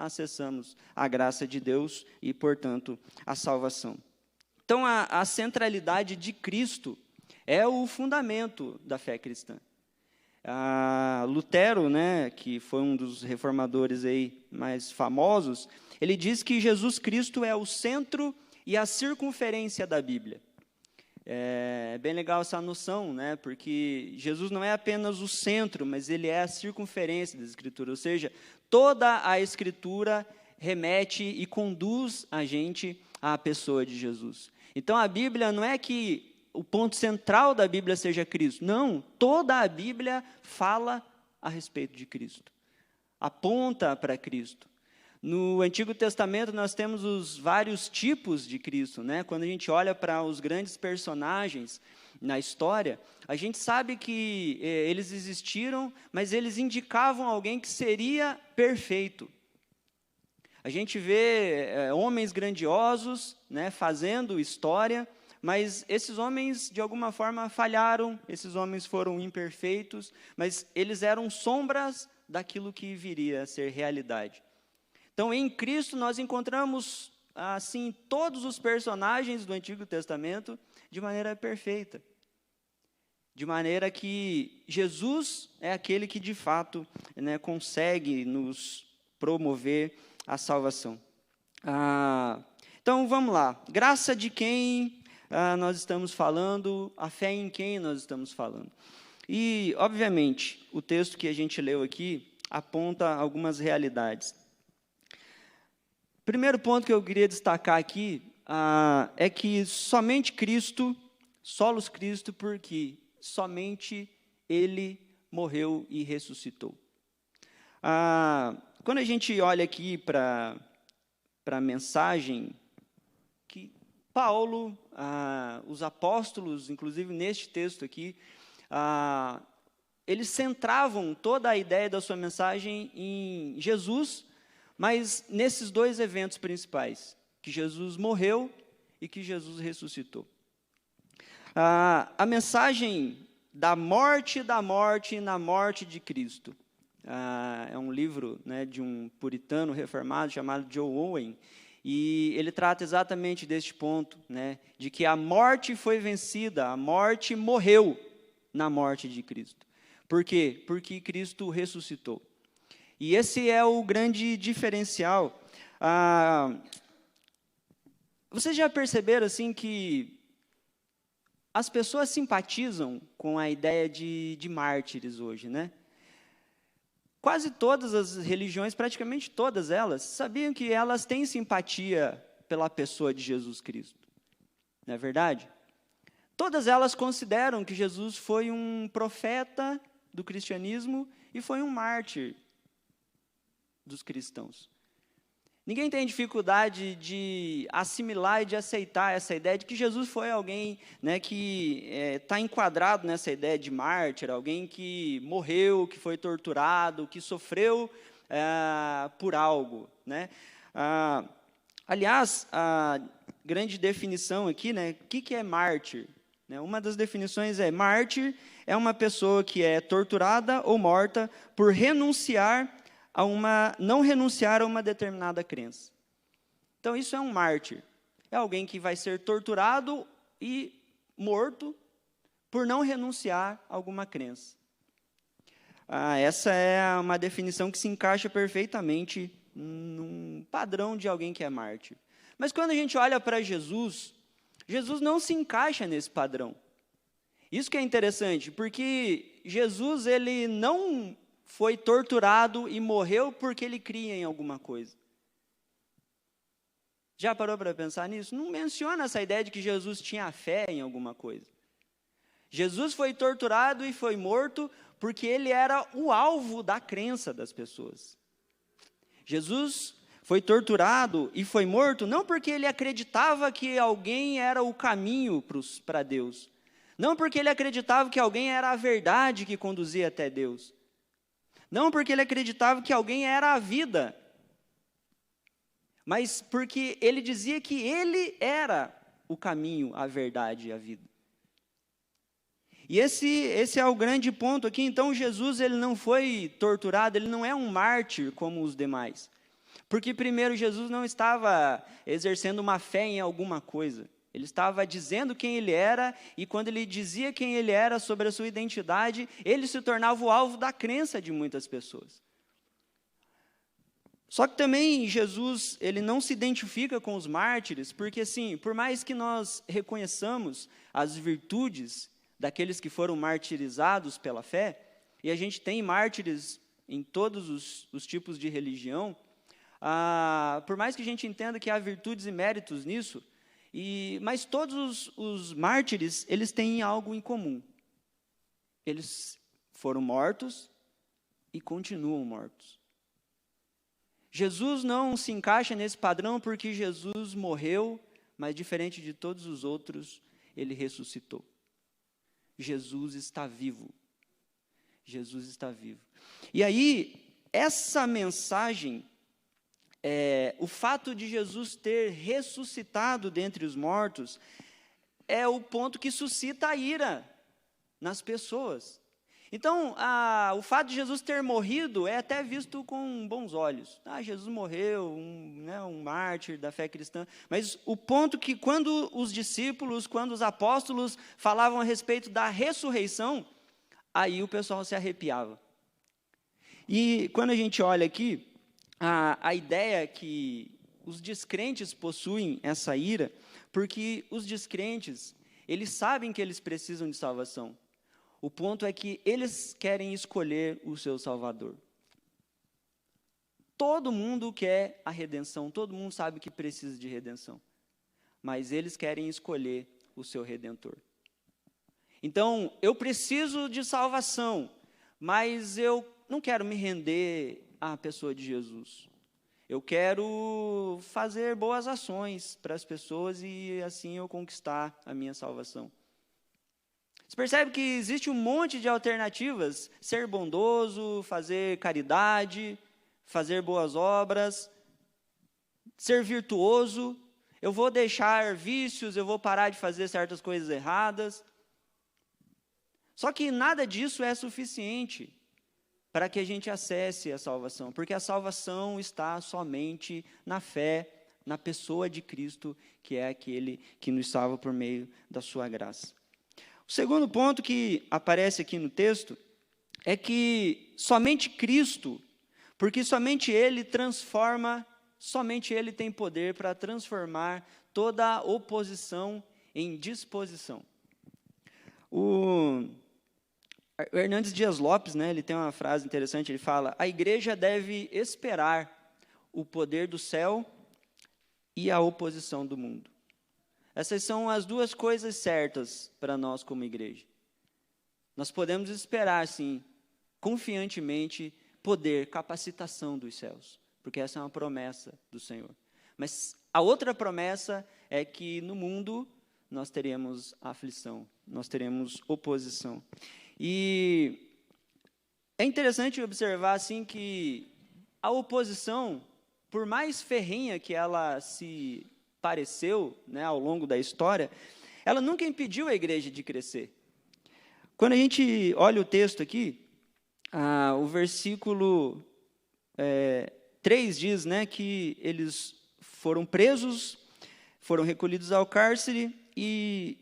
acessamos a graça de Deus e, portanto, a salvação. Então, a centralidade de Cristo é o fundamento da fé cristã. Lutero, né, que foi um dos reformadores aí mais famosos, ele diz que Jesus Cristo é o centro e a circunferência da Bíblia. É bem legal essa noção, né, porque Jesus não é apenas o centro, mas ele é a circunferência da Escritura, ou seja, toda a Escritura remete e conduz a gente à pessoa de Jesus. Então, a Bíblia não é que o ponto central da Bíblia seja Cristo. Não, toda a Bíblia fala a respeito de Cristo. Aponta para Cristo. No Antigo Testamento, nós temos os vários tipos de Cristo, né? Quando a gente olha para os grandes personagens na história, a gente sabe que eles existiram, mas eles indicavam alguém que seria perfeito. A gente vê homens grandiosos, né, fazendo história, mas esses homens, de alguma forma, falharam, esses homens foram imperfeitos, mas eles eram sombras daquilo que viria a ser realidade. Então, em Cristo, nós encontramos, assim, todos os personagens do Antigo Testamento de maneira perfeita. De maneira que Jesus é aquele que, de fato, né, consegue nos promover a salvação. Então, vamos lá. Graça de quem nós estamos falando, a fé em quem nós estamos falando. E, obviamente, o texto que a gente leu aqui aponta algumas realidades. Primeiro ponto que eu queria destacar aqui é que somente Cristo, solos Cristo, porque somente Ele morreu e ressuscitou. Quando a gente olha aqui para a mensagem que Paulo, os apóstolos, inclusive neste texto aqui, eles centravam toda a ideia da sua mensagem em Jesus, mas nesses dois eventos principais, que Jesus morreu e que Jesus ressuscitou. A mensagem da morte na morte de Cristo. É um livro, né, de um puritano reformado chamado John Owen, e ele trata exatamente deste ponto, né, de que a morte foi vencida, a morte morreu na morte de Cristo. Por quê? Porque Cristo ressuscitou. E esse é o grande diferencial. Vocês já perceberam assim que as pessoas simpatizam com a ideia de mártires hoje, né? Quase todas as religiões, praticamente todas elas, sabiam que elas têm simpatia pela pessoa de Jesus Cristo. Não é verdade? Todas elas consideram que Jesus foi um profeta do cristianismo e foi um mártir dos cristãos. Ninguém tem dificuldade de assimilar e de aceitar essa ideia de que Jesus foi alguém, né, que está enquadrado nessa ideia de mártir, alguém que morreu, que foi torturado, que sofreu por algo, né? Aliás, a grande definição aqui, né, o que é mártir? Uma das definições é: mártir é uma pessoa que é torturada ou morta por não renunciar a uma determinada crença. Então, isso é um mártir. É alguém que vai ser torturado e morto por não renunciar a alguma crença. Essa é uma definição que se encaixa perfeitamente num padrão de alguém que é mártir. Mas quando a gente olha para Jesus, Jesus não se encaixa nesse padrão. Isso que é interessante, porque Jesus, ele não foi torturado e morreu porque ele cria em alguma coisa. Já parou para pensar nisso? Não menciona essa ideia de que Jesus tinha fé em alguma coisa. Jesus foi torturado e foi morto porque ele era o alvo da crença das pessoas. Jesus foi torturado e foi morto não porque ele acreditava que alguém era o caminho para Deus. Não porque ele acreditava que alguém era a verdade que conduzia até Deus. Não porque ele acreditava que alguém era a vida, mas porque ele dizia que ele era o caminho, a verdade e a vida. E esse é o grande ponto aqui. Então, Jesus, ele não foi torturado, ele não é um mártir como os demais. Porque, primeiro, Jesus não estava exercendo uma fé em alguma coisa. Ele estava dizendo quem ele era, e quando ele dizia quem ele era sobre a sua identidade, ele se tornava o alvo da crença de muitas pessoas. Só que também Jesus, ele não se identifica com os mártires, porque assim, por mais que nós reconheçamos as virtudes daqueles que foram martirizados pela fé, e a gente tem mártires em todos os tipos de religião, por mais que a gente entenda que há virtudes e méritos nisso, mas todos os mártires, eles têm algo em comum. Eles foram mortos e continuam mortos. Jesus não se encaixa nesse padrão porque Jesus morreu, mas diferente de todos os outros, ele ressuscitou. Jesus está vivo. Jesus está vivo. E aí, essa mensagem, o fato de Jesus ter ressuscitado dentre os mortos, é o ponto que suscita a ira nas pessoas. Então, o fato de Jesus ter morrido é até visto com bons olhos. Jesus morreu, um mártir da fé cristã. Mas o ponto que quando os discípulos, quando os apóstolos falavam a respeito da ressurreição, aí o pessoal se arrepiava. E quando a gente olha aqui, a ideia é que os descrentes possuem essa ira, porque os descrentes, eles sabem que eles precisam de salvação. O ponto é que eles querem escolher o seu Salvador. Todo mundo quer a redenção, todo mundo sabe que precisa de redenção, mas eles querem escolher o seu Redentor. Então, eu preciso de salvação, mas eu não quero me render à pessoa de Jesus. Eu quero fazer boas ações para as pessoas e assim eu conquistar a minha salvação. Você percebe que existe um monte de alternativas: ser bondoso, fazer caridade, fazer boas obras, ser virtuoso. Eu vou deixar vícios, eu vou parar de fazer certas coisas erradas. Só que nada disso é suficiente para que a gente acesse a salvação, porque a salvação está somente na fé, na pessoa de Cristo, que é aquele que nos salva por meio da sua graça. O segundo ponto que aparece aqui no texto é que somente Cristo, porque somente Ele transforma, somente Ele tem poder para transformar toda oposição em disposição. O Hernandes Dias Lopes, ele tem uma frase interessante, ele fala: a igreja deve esperar o poder do céu e a oposição do mundo. Essas são as duas coisas certas para nós como igreja. Nós podemos esperar, sim, confiantemente, poder, capacitação dos céus, porque essa é uma promessa do Senhor. Mas a outra promessa é que no mundo nós teremos aflição, nós teremos oposição. E é interessante observar, assim, que a oposição, por mais ferrenha que ela se pareceu, ao longo da história, ela nunca impediu a igreja de crescer. Quando a gente olha o texto aqui, o versículo 3 diz, que eles foram presos, foram recolhidos ao cárcere e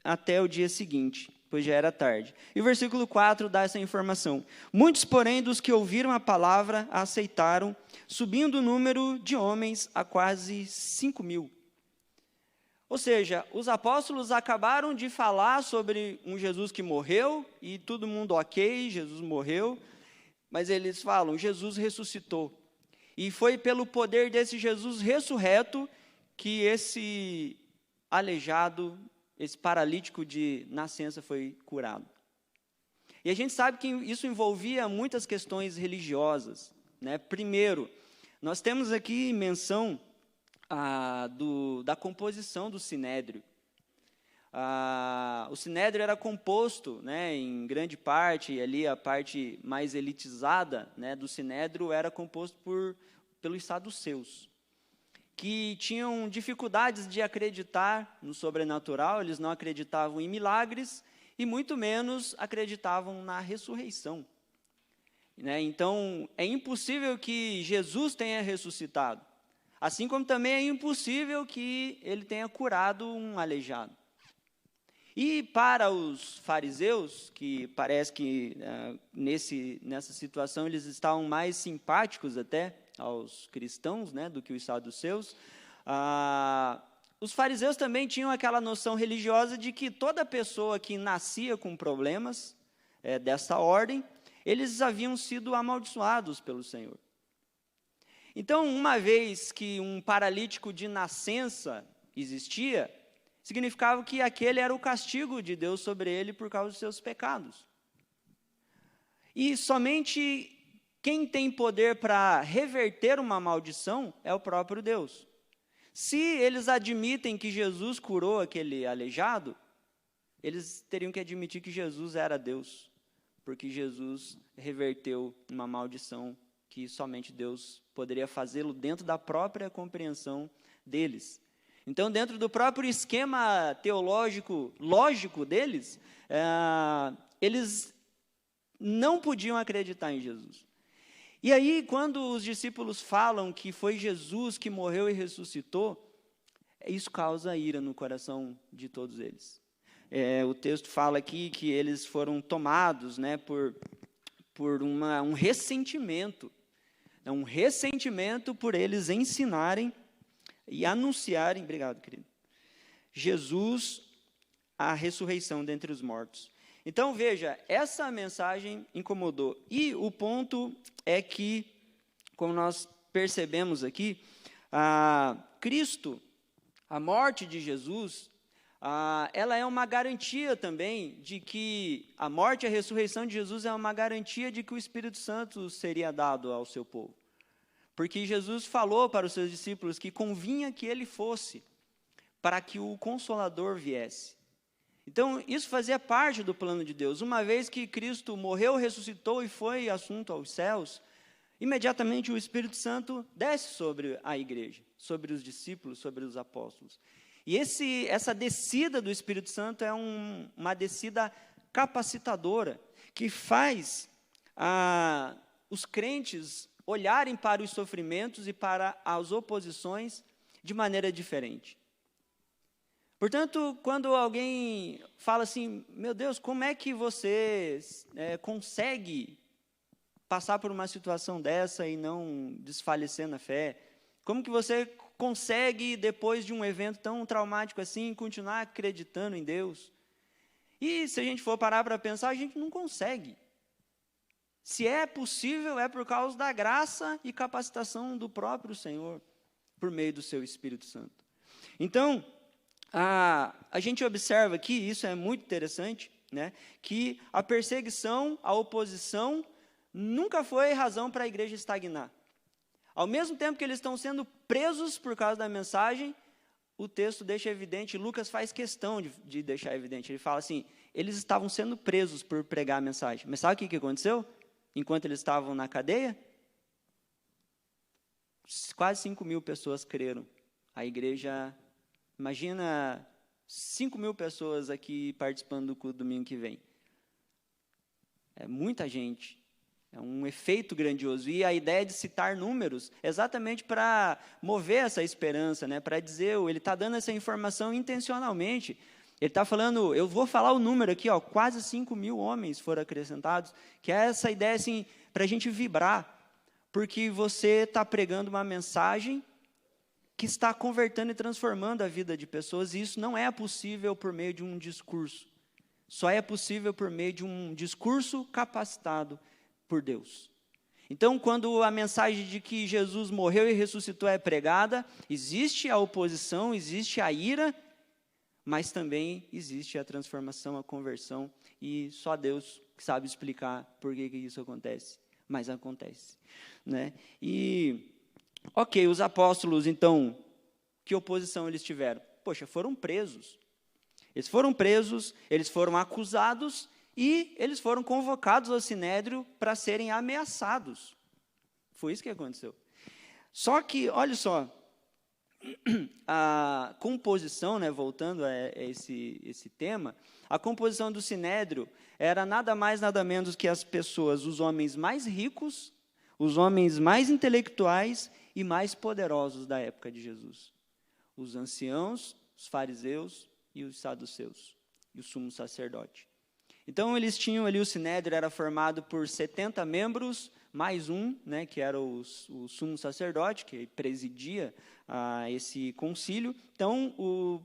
até o dia seguinte, pois já era tarde. E o versículo 4 dá essa informação: muitos, porém, dos que ouviram a palavra a aceitaram, subindo o número de homens a quase 5.000. Ou seja, os apóstolos acabaram de falar sobre um Jesus que morreu, e todo mundo ok, Jesus morreu, mas eles falam, Jesus ressuscitou. E foi pelo poder desse Jesus ressurreto que esse aleijado, esse paralítico de nascença foi curado. E a gente sabe que isso envolvia muitas questões religiosas. Primeiro, nós temos aqui menção da composição do Sinédrio. O Sinédrio era composto, em grande parte, e ali a parte mais elitizada do Sinédrio era composto pelos saduceus, que tinham dificuldades de acreditar no sobrenatural, eles não acreditavam em milagres e muito menos acreditavam na ressurreição. né? Então, é impossível que Jesus tenha ressuscitado. Assim como também é impossível que ele tenha curado um aleijado. E para os fariseus, que parece que nessa situação eles estavam mais simpáticos até aos cristãos, né, do que os saduceus, os fariseus também tinham aquela noção religiosa de que toda pessoa que nascia com problemas dessa ordem, eles haviam sido amaldiçoados pelo Senhor. Então, uma vez que um paralítico de nascença existia, significava que aquele era o castigo de Deus sobre ele por causa dos seus pecados. E somente quem tem poder para reverter uma maldição é o próprio Deus. Se eles admitem que Jesus curou aquele aleijado, eles teriam que admitir que Jesus era Deus, porque Jesus reverteu uma maldição que somente Deus poderia fazê-lo dentro da própria compreensão deles. Então, dentro do próprio esquema teológico, lógico deles, eles não podiam acreditar em Jesus. E aí, quando os discípulos falam que foi Jesus que morreu e ressuscitou, isso causa ira no coração de todos eles. O texto fala aqui que eles foram tomados, né, por um ressentimento. Um ressentimento por eles ensinarem e anunciarem, obrigado, querido, Jesus, a ressurreição dentre os mortos. Então, veja, essa mensagem incomodou. E o ponto é que, como nós percebemos aqui, Cristo, a morte de Jesus, ela é uma garantia também de que a morte e a ressurreição de Jesus é uma garantia de que o Espírito Santo seria dado ao seu povo. Porque Jesus falou para os seus discípulos que convinha que ele fosse, para que o Consolador viesse. Então, isso fazia parte do plano de Deus. Uma vez que Cristo morreu, ressuscitou e foi assunto aos céus, imediatamente o Espírito Santo desce sobre a igreja, sobre os discípulos, sobre os apóstolos. E essa descida do Espírito Santo é uma descida capacitadora, que faz os crentes olharem para os sofrimentos e para as oposições de maneira diferente. Portanto, quando alguém fala assim, meu Deus, como é que você consegue passar por uma situação dessa e não desfalecer na fé? Como que você consegue, depois de um evento tão traumático assim, continuar acreditando em Deus? E se a gente for parar para pensar, a gente não consegue. Se é possível, é por causa da graça e capacitação do próprio Senhor, por meio do seu Espírito Santo. Então, a gente observa aqui, isso é muito interessante, né, que a perseguição, a oposição, nunca foi razão para a igreja estagnar. Ao mesmo tempo que eles estão sendo presos por causa da mensagem, o texto deixa evidente, Lucas faz questão de deixar evidente, ele fala assim, eles estavam sendo presos por pregar a mensagem. Mas sabe o que aconteceu? Enquanto eles estavam na cadeia, quase 5.000 pessoas creram. A igreja, imagina 5.000 pessoas aqui participando do culto domingo que vem. É muita gente. É um efeito grandioso. E a ideia de citar números é exatamente para mover essa esperança, né? Para dizer, ele está dando essa informação intencionalmente. Ele está falando, eu vou falar o número aqui, quase 5.000 homens foram acrescentados, que é essa ideia assim, para a gente vibrar, porque você está pregando uma mensagem que está convertendo e transformando a vida de pessoas, e isso não é possível por meio de um discurso, só é possível por meio de um discurso capacitado por Deus. Então, quando a mensagem de que Jesus morreu e ressuscitou é pregada, existe a oposição, existe a ira, mas também existe a transformação, a conversão, e só Deus sabe explicar por que isso acontece, mas acontece, né? E, ok, os apóstolos, então, que oposição eles tiveram? Poxa, foram presos. Eles foram acusados, e eles foram convocados ao Sinédrio para serem ameaçados. Foi isso que aconteceu. Só que, olha só, a composição, né, voltando a esse tema, a composição do Sinédrio era nada mais, nada menos que as pessoas, os homens mais ricos, os homens mais intelectuais e mais poderosos da época de Jesus. Os anciãos, os fariseus e os saduceus, e o sumo sacerdote. Então, eles tinham ali, o Sinédrio era formado por 70 membros, mais um, né, que era o sumo sacerdote, que presidia esse concílio. Então, o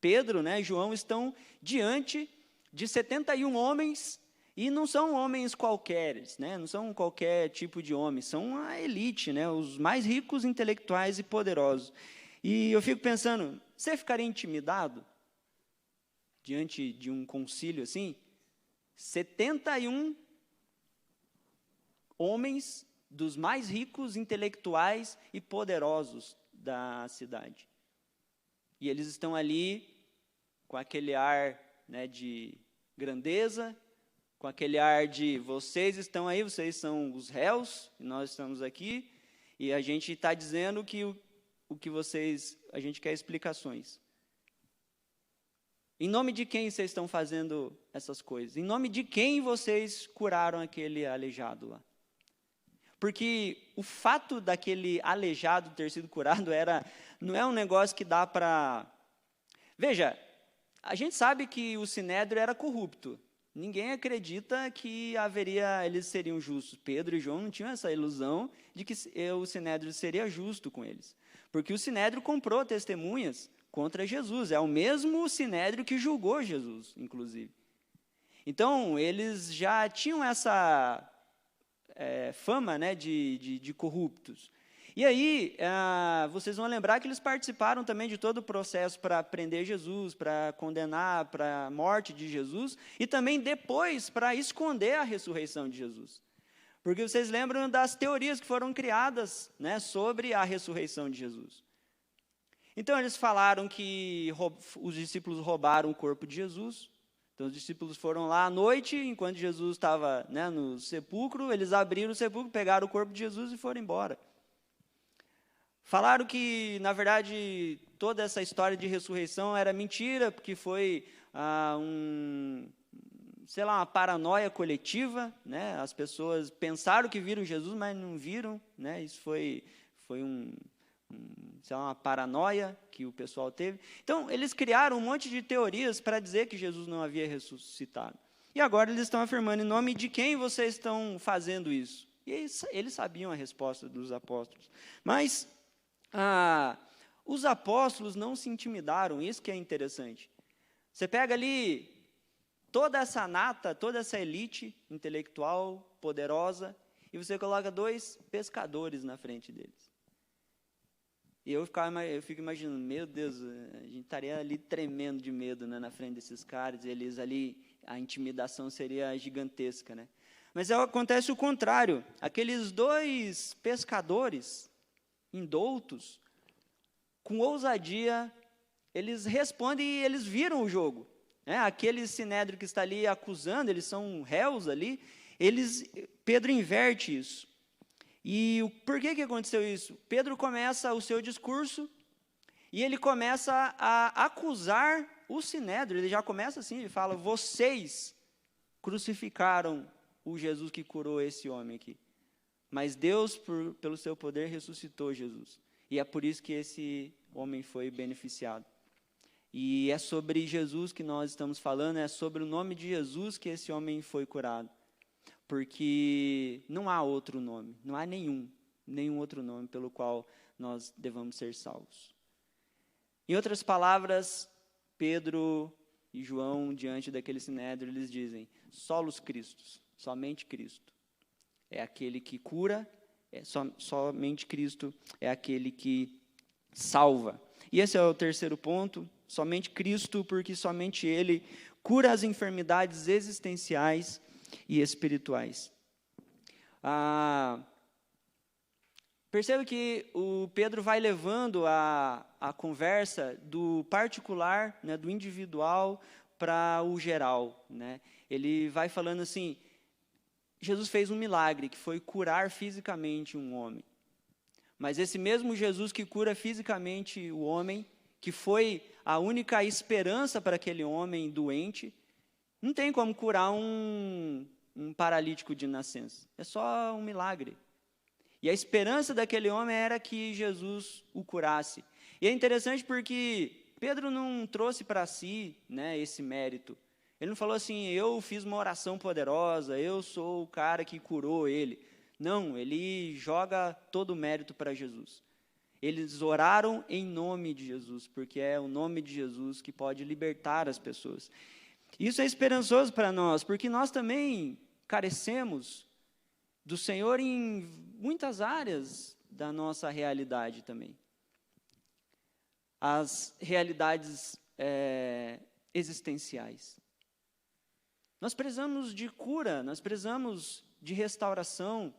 Pedro, né, e João estão diante de 71 homens, e não são homens qualqueres, né, não são qualquer tipo de homem, são a elite, né, os mais ricos, intelectuais e poderosos. E eu fico pensando, você ficaria intimidado diante de um concílio assim? 71 homens dos mais ricos, intelectuais e poderosos da cidade. E eles estão ali com aquele ar, né, de grandeza, com aquele ar de vocês estão aí, vocês são os réus, e nós estamos aqui, e a gente está dizendo que o que vocês, a gente quer explicações. Em nome de quem vocês estão fazendo essas coisas? Em nome de quem vocês curaram aquele aleijado lá? Porque o fato daquele aleijado ter sido curado não é um negócio que dá para... Veja, a gente sabe que o Sinédrio era corrupto. Ninguém acredita que eles seriam justos. Pedro e João não tinham essa ilusão de que o Sinédrio seria justo com eles. Porque o Sinédrio comprou testemunhas contra Jesus. É o mesmo Sinédrio que julgou Jesus, inclusive. Então, eles já tinham essa fama, né, de corruptos. E aí, vocês vão lembrar que eles participaram também de todo o processo para prender Jesus, para condenar para a morte de Jesus, e também depois para esconder a ressurreição de Jesus. Porque vocês lembram das teorias que foram criadas, né, sobre a ressurreição de Jesus. Então, eles falaram que os discípulos roubaram o corpo de Jesus. Então, os discípulos foram lá à noite, enquanto Jesus estava, né, no sepulcro, eles abriram o sepulcro, pegaram o corpo de Jesus e foram embora. Falaram que, na verdade, toda essa história de ressurreição era mentira, porque foi uma paranoia coletiva, né? As pessoas pensaram que viram Jesus, mas não viram, né? Isso foi uma paranoia que o pessoal teve. Então, eles criaram um monte de teorias para dizer que Jesus não havia ressuscitado. E agora eles estão afirmando, em nome de quem vocês estão fazendo isso? E eles sabiam a resposta dos apóstolos. Mas os apóstolos não se intimidaram, isso que é interessante. Você pega ali toda essa nata, toda essa elite intelectual, poderosa, e você coloca 2 pescadores na frente deles. E eu fico imaginando, meu Deus, a gente estaria ali tremendo de medo, né, na frente desses caras, eles ali, a intimidação seria gigantesca, né? Mas acontece o contrário, aqueles 2 pescadores indoutos, com ousadia, eles respondem e eles viram o jogo. Né? Aquele Sinédrio que está ali acusando, eles são réus ali, Pedro inverte isso. E por que aconteceu isso? Pedro começa o seu discurso e ele começa a acusar o Sinédrio. Ele já começa assim, ele fala, vocês crucificaram o Jesus que curou esse homem aqui. Mas Deus, pelo seu poder, ressuscitou Jesus. E é por isso que esse homem foi beneficiado. E é sobre Jesus que nós estamos falando, é sobre o nome de Jesus que esse homem foi curado. Porque não há outro nome, não há nenhum outro nome pelo qual nós devamos ser salvos. Em outras palavras, Pedro e João, diante daquele Sinédrio, eles dizem, solos Cristos, somente Cristo é aquele que cura, somente Cristo é aquele que salva. E esse é o terceiro ponto, somente Cristo, porque somente Ele cura as enfermidades existenciais e espirituais. Perceba que o Pedro vai levando a conversa do particular, né, do individual, para o geral. Né? Ele vai falando assim, Jesus fez um milagre, que foi curar fisicamente um homem. Mas esse mesmo Jesus que cura fisicamente o homem, que foi a única esperança para aquele homem doente, não tem como curar um paralítico de nascença. É só um milagre. E a esperança daquele homem era que Jesus o curasse. E é interessante porque Pedro não trouxe para si, né, esse mérito. Ele não falou assim, eu fiz uma oração poderosa, eu sou o cara que curou ele. Não, ele joga todo o mérito para Jesus. Eles oraram em nome de Jesus, porque é o nome de Jesus que pode libertar as pessoas. Isso é esperançoso para nós, porque nós também carecemos do Senhor em muitas áreas da nossa realidade também. As realidades existenciais. Nós precisamos de cura, nós precisamos de restauração.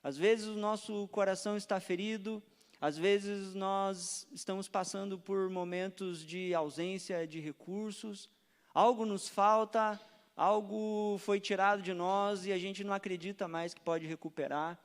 Às vezes o nosso coração está ferido, às vezes nós estamos passando por momentos de ausência de recursos, algo nos falta, algo foi tirado de nós e a gente não acredita mais que pode recuperar.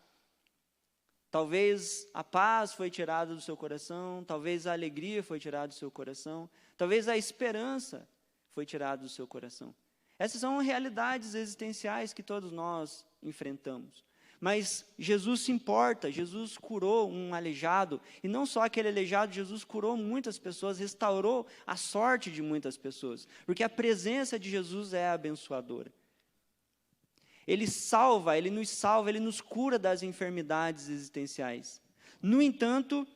Talvez a paz foi tirada do seu coração, talvez a alegria foi tirada do seu coração, talvez a esperança foi tirada do seu coração. Essas são realidades existenciais que todos nós enfrentamos. Mas Jesus se importa, Jesus curou um aleijado, e não só aquele aleijado, Jesus curou muitas pessoas, restaurou a sorte de muitas pessoas, porque a presença de Jesus é abençoadora. Ele salva, Ele nos cura das enfermidades existenciais. No entanto,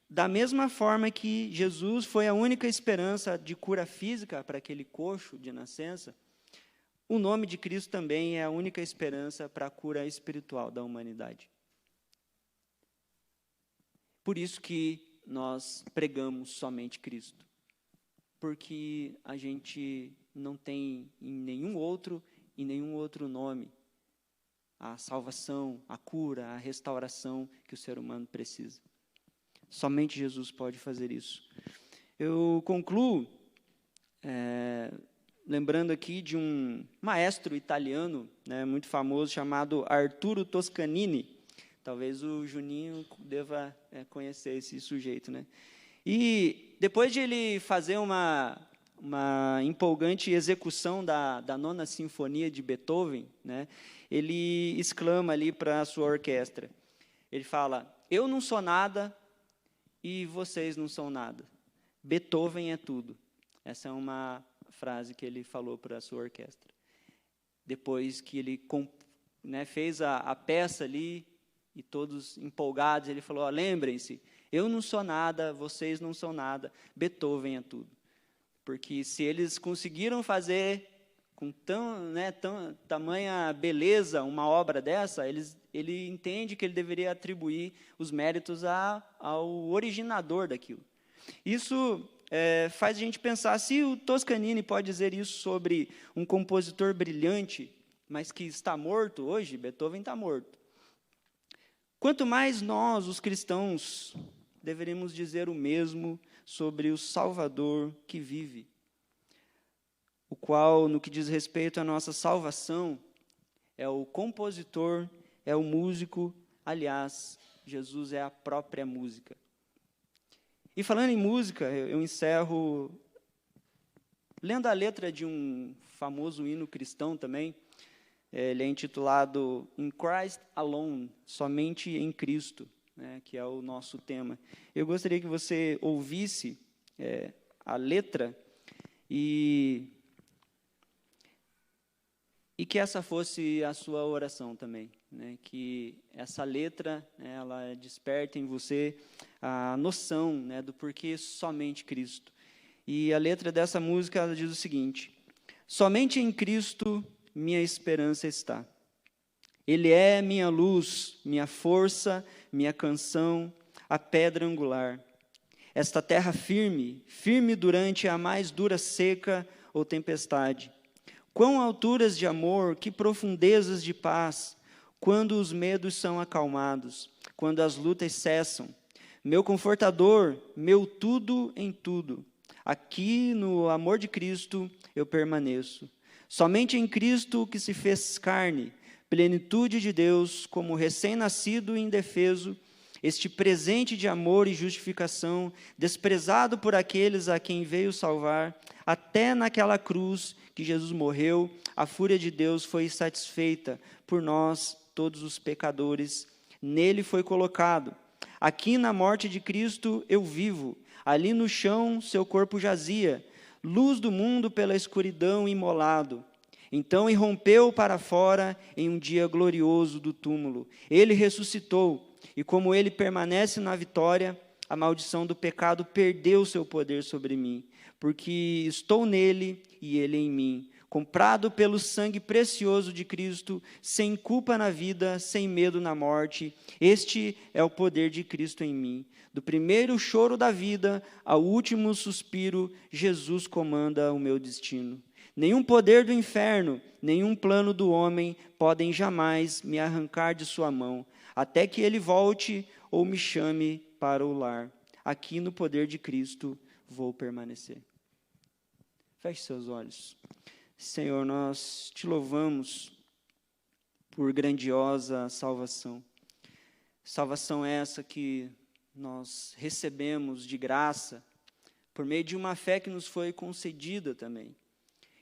da mesma forma que Jesus foi a única esperança de cura física para aquele coxo de nascença, o nome de Cristo também é a única esperança para a cura espiritual da humanidade. Por isso que nós pregamos somente Cristo. Porque a gente não tem em nenhum outro nome a salvação, a cura, a restauração que o ser humano precisa. Somente Jesus pode fazer isso. Eu concluo lembrando aqui de um maestro italiano, né, muito famoso, chamado Arturo Toscanini. Talvez o Juninho deva conhecer esse sujeito, né? E depois de ele fazer uma empolgante execução da 9ª Sinfonia de Beethoven, né, ele exclama ali para a sua orquestra. Ele fala, eu não sou nada e vocês não são nada. Beethoven é tudo. Essa é uma frase que ele falou para a sua orquestra. Depois que ele fez a peça ali, e todos empolgados, ele falou, lembrem-se, eu não sou nada, vocês não são nada, Beethoven é tudo. Porque se eles conseguiram fazer com tamanha beleza uma obra dessa, ele entende que ele deveria atribuir os méritos ao originador daquilo. Isso faz a gente pensar, se o Toscanini pode dizer isso sobre um compositor brilhante, mas que está morto hoje, Beethoven está morto. Quanto mais nós, os cristãos, deveríamos dizer o mesmo sobre o Salvador que vive, o qual, no que diz respeito à nossa salvação, é o compositor, é o músico, aliás, Jesus é a própria música. E falando em música, eu encerro lendo a letra de um famoso hino cristão também. Ele é intitulado In Christ Alone, somente em Cristo, né, que é o nosso tema. Eu gostaria que você ouvisse a letra e que essa fosse a sua oração também, né, que essa letra, né, ela desperta em você a noção, né, do porquê somente Cristo. E a letra dessa música ela diz o seguinte: somente em Cristo minha esperança está. Ele é minha luz, minha força, minha canção, a pedra angular. Esta terra firme, firme durante a mais dura seca ou tempestade. Quão alturas de amor, que profundezas de paz, quando os medos são acalmados, quando as lutas cessam. Meu confortador, meu tudo em tudo. Aqui no amor de Cristo eu permaneço. Somente em Cristo que se fez carne, plenitude de Deus, como recém-nascido e indefeso, este presente de amor e justificação, desprezado por aqueles a quem veio salvar, até naquela cruz que Jesus morreu, a fúria de Deus foi satisfeita por nós, todos os pecadores. Nele foi colocado. Aqui na morte de Cristo eu vivo, ali no chão seu corpo jazia, luz do mundo pela escuridão imolado. Então irrompeu para fora em um dia glorioso do túmulo. Ele ressuscitou, e como ele permanece na vitória, a maldição do pecado perdeu seu poder sobre mim, porque estou nele e ele em mim, comprado pelo sangue precioso de Cristo, sem culpa na vida, sem medo na morte. Este é o poder de Cristo em mim. Do primeiro choro da vida ao último suspiro, Jesus comanda o meu destino. Nenhum poder do inferno, nenhum plano do homem podem jamais me arrancar de sua mão, até que ele volte ou me chame para o lar. Aqui no poder de Cristo vou permanecer. Feche seus olhos. Senhor, nós te louvamos por grandiosa salvação. Salvação essa que nós recebemos de graça, por meio de uma fé que nos foi concedida também.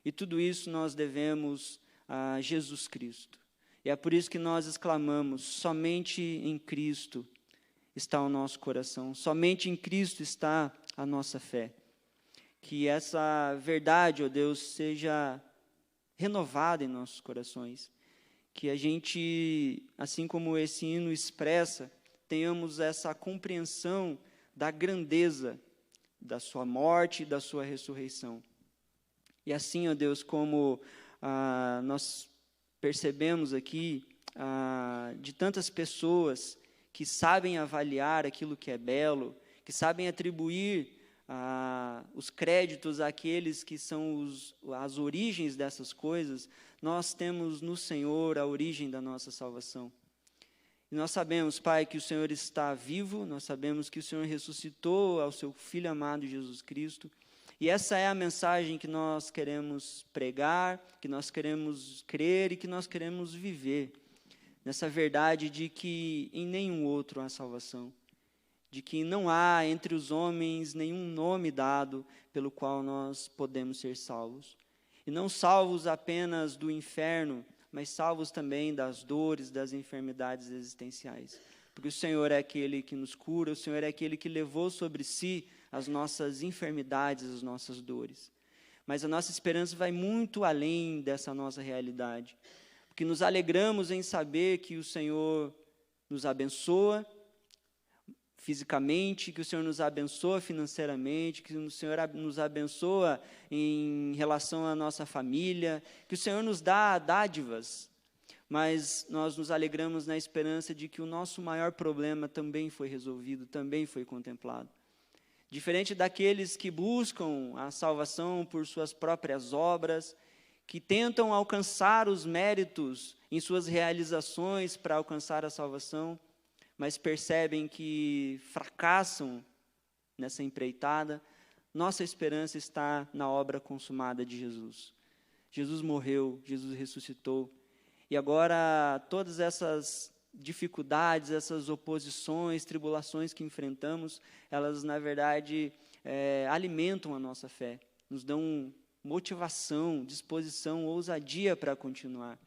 E tudo isso nós devemos a Jesus Cristo. E é por isso que nós exclamamos, somente em Cristo está o nosso coração, somente em Cristo está a nossa fé. Que essa verdade, ó Deus, seja renovada em nossos corações. Que a gente, assim como esse hino expressa, tenhamos essa compreensão da grandeza da sua morte e da sua ressurreição. E assim, ó Deus, como nós percebemos aqui, de tantas pessoas que sabem avaliar aquilo que é belo, que sabem atribuir os créditos àqueles que são as origens dessas coisas, nós temos no Senhor a origem da nossa salvação. E nós sabemos, Pai, que o Senhor está vivo, nós sabemos que o Senhor ressuscitou ao seu Filho amado Jesus Cristo, e essa é a mensagem que nós queremos pregar, que nós queremos crer e que nós queremos viver, nessa verdade de que em nenhum outro há salvação, de que não há entre os homens nenhum nome dado pelo qual nós podemos ser salvos. E não salvos apenas do inferno, mas salvos também das dores, das enfermidades existenciais. Porque o Senhor é aquele que nos cura, o Senhor é aquele que levou sobre si as nossas enfermidades, as nossas dores. Mas a nossa esperança vai muito além dessa nossa realidade. Porque nos alegramos em saber que o Senhor nos abençoa fisicamente, que o Senhor nos abençoa financeiramente, que o Senhor nos abençoa em relação à nossa família, que o Senhor nos dá dádivas, mas nós nos alegramos na esperança de que o nosso maior problema também foi resolvido, também foi contemplado. Diferente daqueles que buscam a salvação por suas próprias obras, que tentam alcançar os méritos em suas realizações para alcançar a salvação, mas percebem que fracassam nessa empreitada, nossa esperança está na obra consumada de Jesus. Jesus morreu, Jesus ressuscitou, e agora todas essas dificuldades, essas oposições, tribulações que enfrentamos, elas na verdade alimentam a nossa fé, nos dão motivação, disposição, ousadia para continuar,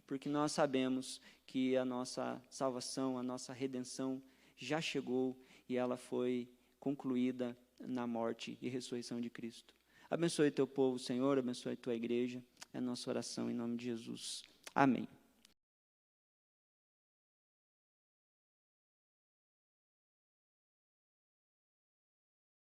porque nós sabemos que a nossa salvação, a nossa redenção já chegou e ela foi concluída na morte e ressurreição de Cristo. Abençoe teu povo, Senhor, abençoe tua igreja, é a nossa oração em nome de Jesus. Amém.